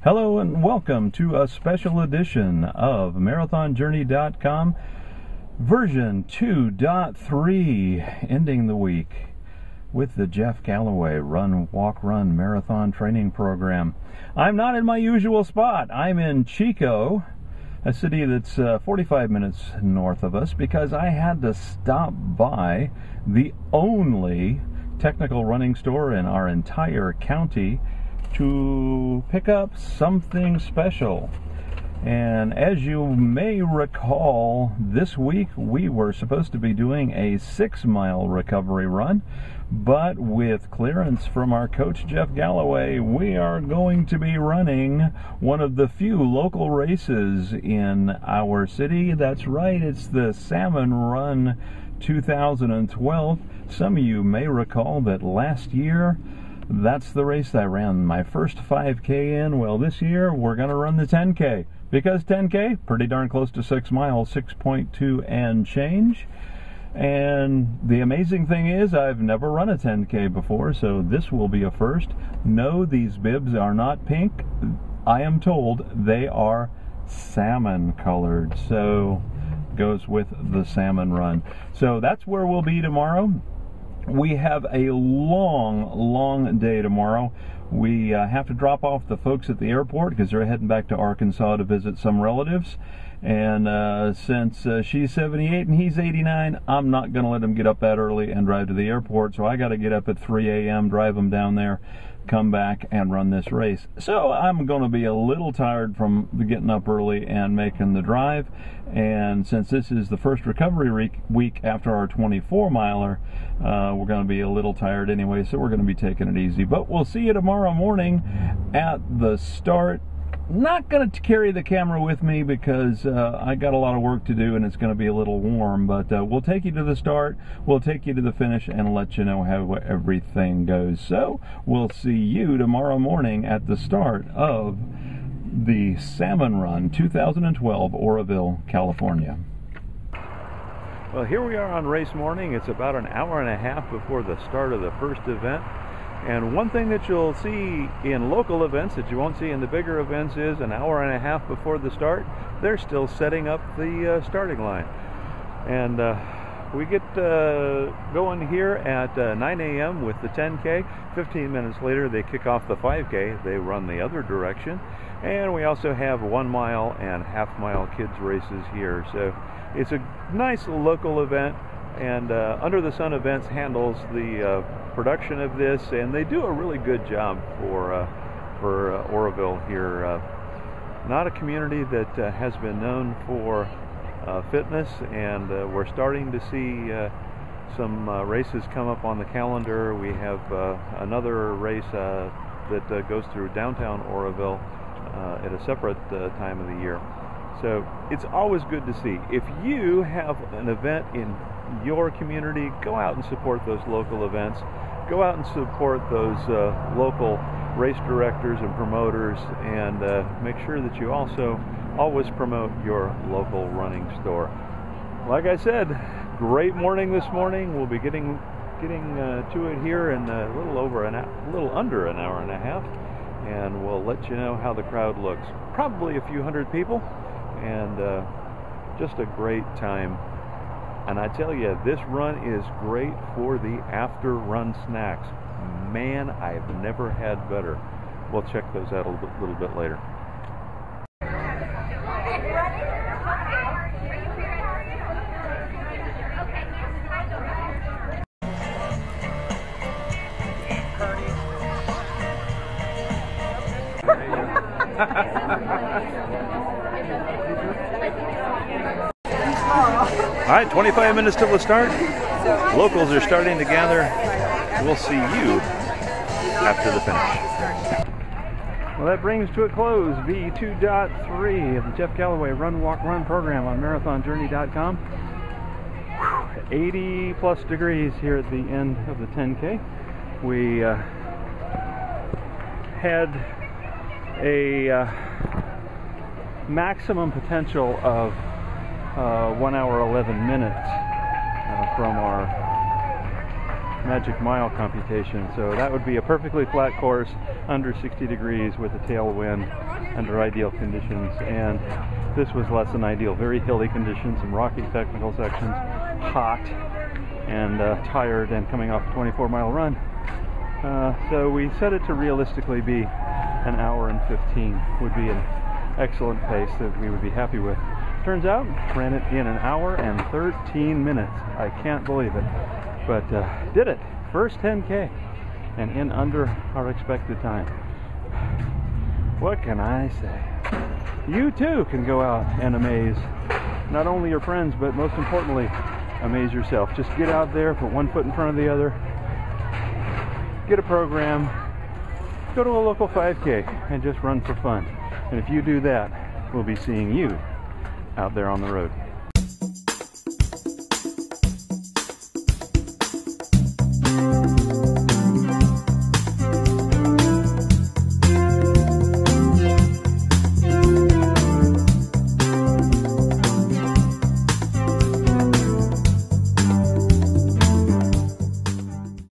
Hello and welcome to a special edition of MarathonJourney.com version 2.3, ending the week with the Jeff Galloway Run-Walk-Run Marathon Training Program. I'm not in my usual spot. I'm in Chico, a city that's 45 minutes north of us, because I had to stop by the only technical running store in our entire county to pick up something special. And as you may recall, this week we were supposed to be doing a 6-mile recovery run, but with clearance from our coach Jeff Galloway, we are going to be running one of the few local races in our city. That's right, it's the Salmon Run 2012. Some of you may recall that last year that's the race I ran my first 5K in. Well, this year we're going to run the 10K, because 10K, pretty darn close to 6 miles, 6.2 and change. And the amazing thing is I've never run a 10K before, so this will be a first. No, these bibs are not pink. I am told they are salmon colored, so goes with the Salmon Run. So that's where we'll be tomorrow. We have a long day tomorrow. We have to drop off the folks at the airport because they're heading back to Arkansas to visit some relatives. And since she's 78 and he's 89, I'm not going to let him get up that early and drive to the airport. So I got to get up at 3 a.m., drive him down there, come back and run this race. So I'm going to be a little tired from getting up early and making the drive. And since this is the first recovery week after our 24-miler, we're going to be a little tired anyway, so we're going to be taking it easy. But we'll see you tomorrow morning at the start. Not going to carry the camera with me because I got a lot of work to do and it's going to be a little warm, but we'll take you to the start, we'll take you to the finish, and let you know how everything goes. So we'll see you tomorrow morning at the start of the Salmon Run 2012, Oroville, California. Well, here we are on race morning. It's about an hour and a half before the start of the first event. And one thing that you'll see in local events that you won't see in the bigger events is an hour and a half before the start, they're still setting up the starting line. And we get going here at 9 a.m. with the 10K. 15 minutes later, they kick off the 5K. They run the other direction. And we also have 1 mile and half-mile kids races here. So it's a nice local event. And Under the Sun Events handles the production of this, and they do a really good job for Oroville here. Not a community that has been known for fitness, and we're starting to see some races come up on the calendar. We have another race that goes through downtown Oroville at a separate time of the year. So it's always good to see. If you have an event in your community, go out and support those local events. Go out and support those local race directors and promoters, and make sure that you also always promote your local running store. Like I said, great morning this morning. We'll be getting to it here in a little under an hour and a half, and we'll let you know how the crowd looks. Probably a few hundred people, and just a great time. And I tell you, this run is great for the after-run snacks. Man, I've never had better. We'll check those out a little bit later. All right, 25 minutes till the start. Locals are starting to gather. We'll see you after the finish. Well, that brings to a close v2.3 of the Jeff Galloway Run-Walk-Run program on MarathonJourney.com. 80 plus degrees here at the end of the 10K. We had a maximum potential of 1 hour 11 minutes from our magic mile computation. So that would be a perfectly flat course under 60 degrees with a tailwind under ideal conditions, and this was less than ideal. Very hilly conditions, some rocky technical sections, hot and tired, and coming off a 24-mile run. So we set it to realistically be an hour and 15 would be an excellent pace that we would be happy with. Turns out, ran it in an hour and 13 minutes. I can't believe it, but did it. First 10K, and in under our expected time. What can I say? You too can go out and amaze not only your friends, but most importantly, amaze yourself. Just get out there, put one foot in front of the other, get a program, go to a local 5K, and just run for fun. And if you do that, we'll be seeing you out there on the road.